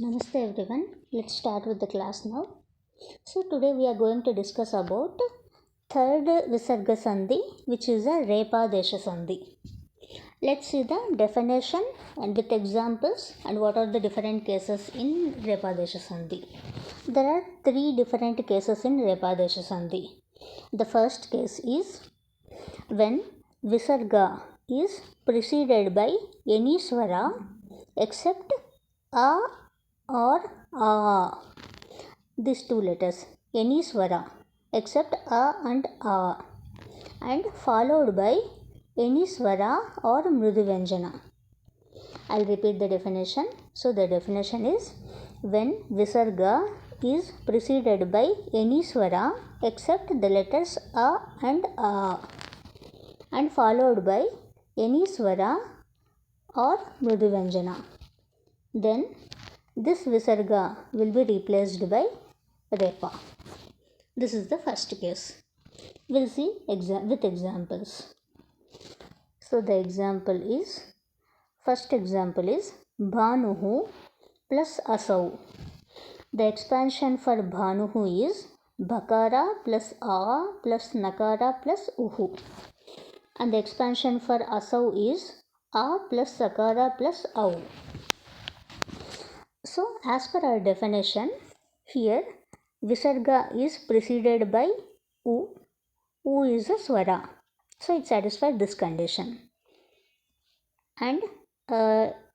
Namaste everyone. Let's start with the class now. So today we are going to discuss about third Visarga Sandhi, which is a Rephadesha Sandhi. Let's see the definition and with examples and what are the different cases in Rephadesha Sandhi. There are three different cases in Rephadesha Sandhi. The first case is when Visarga is preceded by any swara except a or a. These two letters, any swara except a and followed by any swara or mruduvanjana. I'll repeat the definition. So the definition is when visarga is preceded by any swara except the letters a and followed by any swara or mruduvanjana. Then this visarga will be replaced by repa. This is the first case. We'll see with examples. So the first example is Bhanuhu plus Asau. The expansion for Bhanuhu is Bhakara plus A plus Nakara plus Uhu. And the expansion for Asau is A plus Sakara plus Au. So as per our definition, here Visarga is preceded by U. U is a swara. So it satisfies this condition. And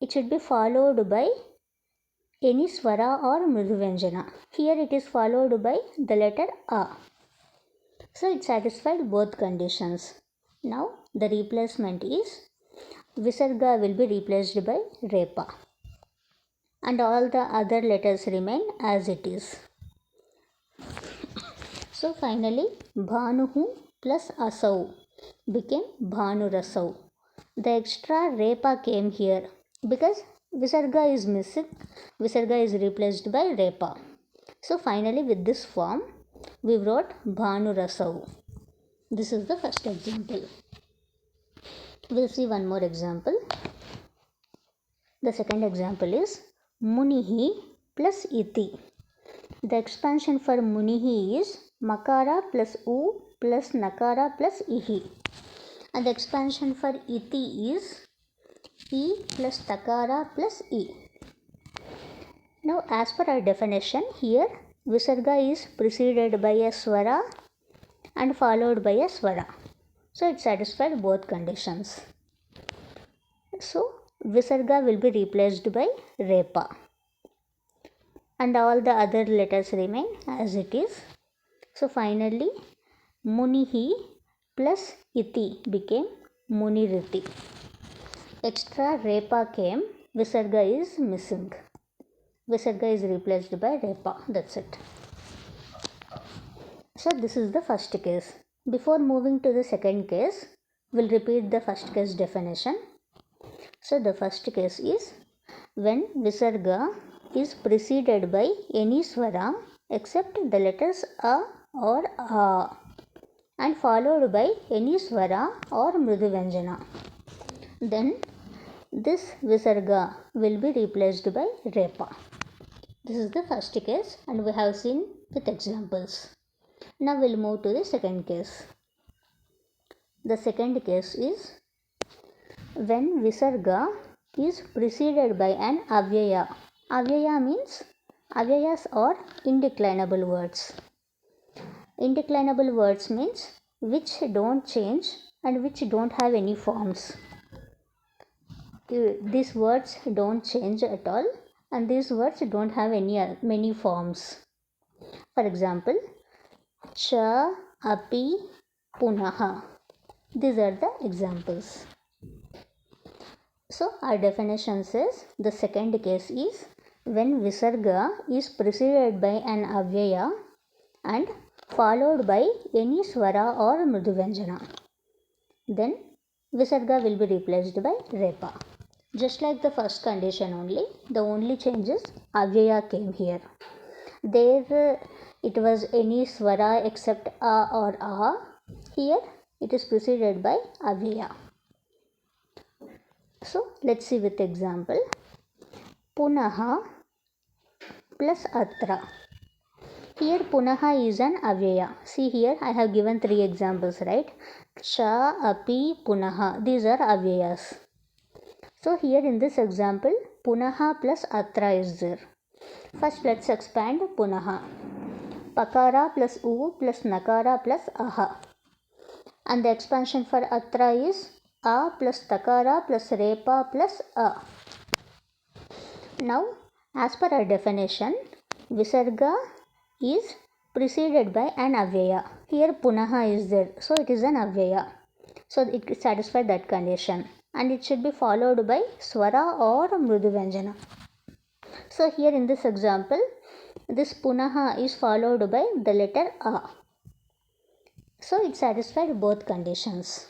it should be followed by any swara or mruduvanjana. Here it is followed by the letter A. So it satisfied both conditions. Now the replacement is Visarga will be replaced by Repa. And all the other letters remain as it is. So finally Bhanuhu plus Asau became Bhanurasau. The extra Repa came here because Visarga is missing. Visarga is replaced by Repa. So finally with this form we wrote Bhanurasau. This is the first example. We'll see one more example. The second example is Munihi plus Iti. The expansion for Munihi is Makara plus U plus Nakara plus Ihi. And the expansion for Iti is E plus Takara plus E. Now as per our definition, here Visarga is preceded by a swara and followed by a swara. So it satisfied both conditions. So Visarga will be replaced by Repa. And all the other letters remain as it is. So finally Munihi plus Iti became Muniriti. Extra Repa came, Visarga is missing. Visarga is replaced by Repa. That's it. So this is the first case. Before moving to the second case, we'll repeat the first case definition. So the first case is when Visarga is preceded by any swara except the letters A or A and followed by any swara or mruduvanjana. Then this Visarga will be replaced by Repa. This is the first case and we have seen with examples. Now we'll move to the second case. The second case is when Visarga is preceded by an avyaya. Avyaya means avyayas are indeclinable words. Indeclinable words means which don't change and which don't have any forms. These words don't change at all and these words don't have many forms. For example, cha, api, punaha. These are the examples. So our definition says the second case is when Visarga is preceded by an avyaya and followed by any swara or mruduvanjana. Then Visarga will be replaced by Repa. Just like the first condition only, the only change is avyaya came here. There it was any swara except a or a. Here it is preceded by avyaya. So let's see with example. Punaha plus atra. Here punaha is an avyaya. See here I have given 3 examples, right? Cha, api, punaha. These are avyayas. So here in this example punaha plus atra is there. First let's expand punaha. Pakara plus u plus nakara plus aha. And the expansion for atra is a plus takara plus repa plus a. Now as per our definition, visarga is preceded by an avyaya. Here punaha is there, so it is an avyaya. So it satisfies that condition, and it should be followed by swara or mridu vyanjana. So here in this example, this punaha is followed by the letter a. So it satisfied both conditions.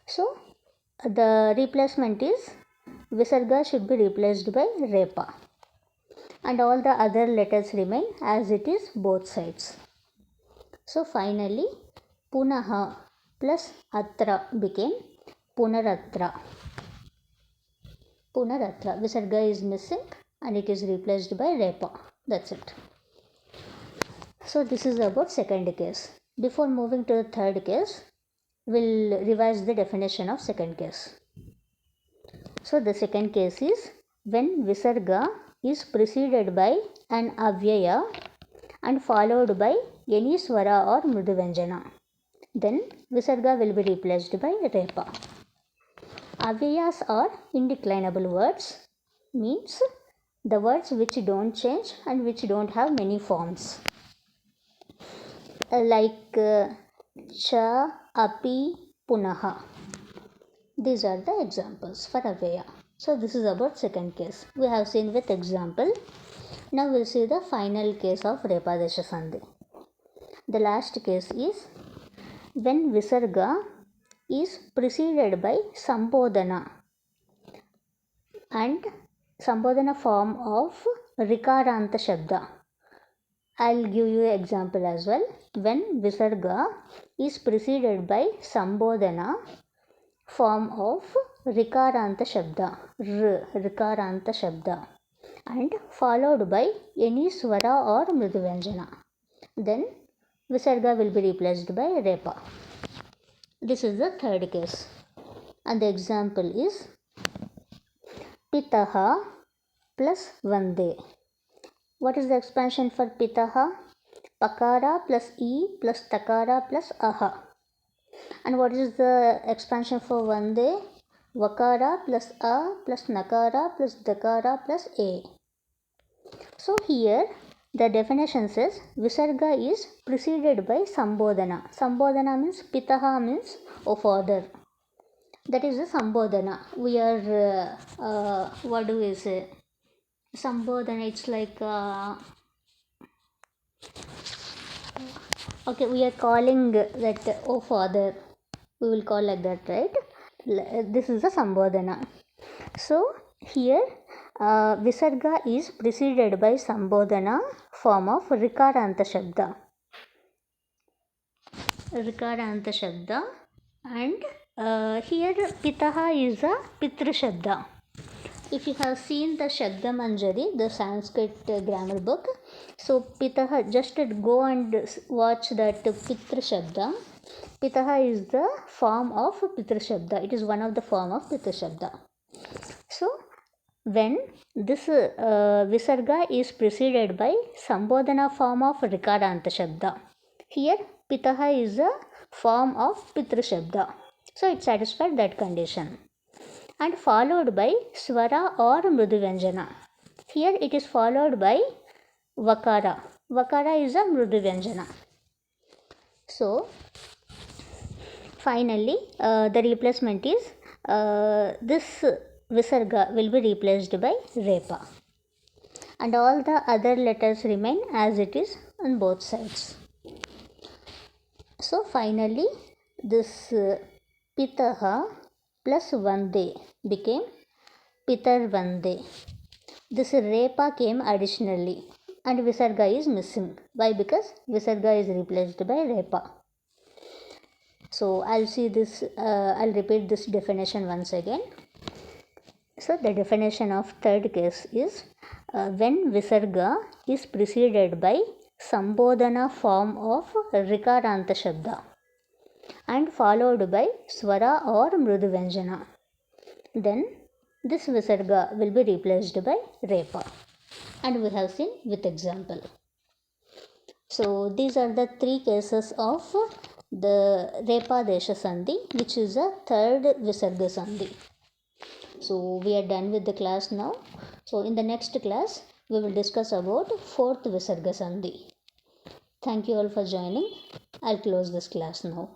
So the replacement is visarga should be replaced by repa, and all the other letters remain as it is both sides. So finally punaha plus atra became punaratra. Punaratra. Visarga is missing and it is replaced by repa. That's it. So this is about second case. Before moving to the third case, we'll revise the definition of second case. So the second case is when visarga is preceded by an avyaya and followed by any swara or mridu vyanjana. Then visarga will be replaced by repa. Avyayas are indeclinable words, means the words which don't change and which don't have many forms. Like cha, api, punaha. These are the examples for avyaya. So this is about second case. We have seen with example. Now we'll see the final case of Rephadesha Sandhi. The last case is when visarga is preceded by sambodhana and sambodhana form of rikaranta shabda. I'll give you an example as well. When visarga is preceded by sambodhana form of rikaranta shabda, rikaranta shabda, and followed by any swara or mridu vyanjana, then visarga will be replaced by repa. This is the third case, and the example is pitaha plus vande. What is the expansion for pitaha? Pakara plus e plus takara plus aha. And what is the expansion for vande? Vakara plus a plus nakara plus dakara plus a. So here the definition says visarga is preceded by sambodhana. Sambodhana means pitaha means O father. That is the sambodhana. We are what do we say? Sambodhana. It's like okay, we are calling that O father. We will call like that, right? This is the sambodhana. So here visarga is preceded by sambodhana form of rikaranta shabda. Rikaranta shabda, and here pitaha is a pitru shabda. If you have seen the Shabda Manjari, the Sanskrit grammar book, so pitaha, just go and watch that pitru shabda. Pitaha is the form of pitru shabda. It is one of the form of pitru shabda. So when this visarga is preceded by sambodhana form of rikaranta shabda, here pitaha is a form of pitru shabda. So it satisfied that condition, and followed by swara or mridu vyanjana. Here it is followed by vakara. Vakara is a mridu vyanjana. So finally the replacement is this visarga will be replaced by repa, and all the other letters remain as it is on both sides. So finally this pitaha plus vande became pitar vande. This repa came additionally and visarga is missing. Why? Because visarga is replaced by repa. So I'll repeat this definition once again. So the definition of third case is when Visarga is preceded by Sambodhana form of Rikaranta Shabda and followed by Swara or Mrudu Vyanjana, then this Visarga will be replaced by Repa, and we have seen with example. So these are the three cases of the Rephadesha Sandhi, which is a third Visarga Sandhi. So we are done with the class now. So in the next class, we will discuss about fourth Visarga Sandhi. Thank you all for joining. I'll close this class now.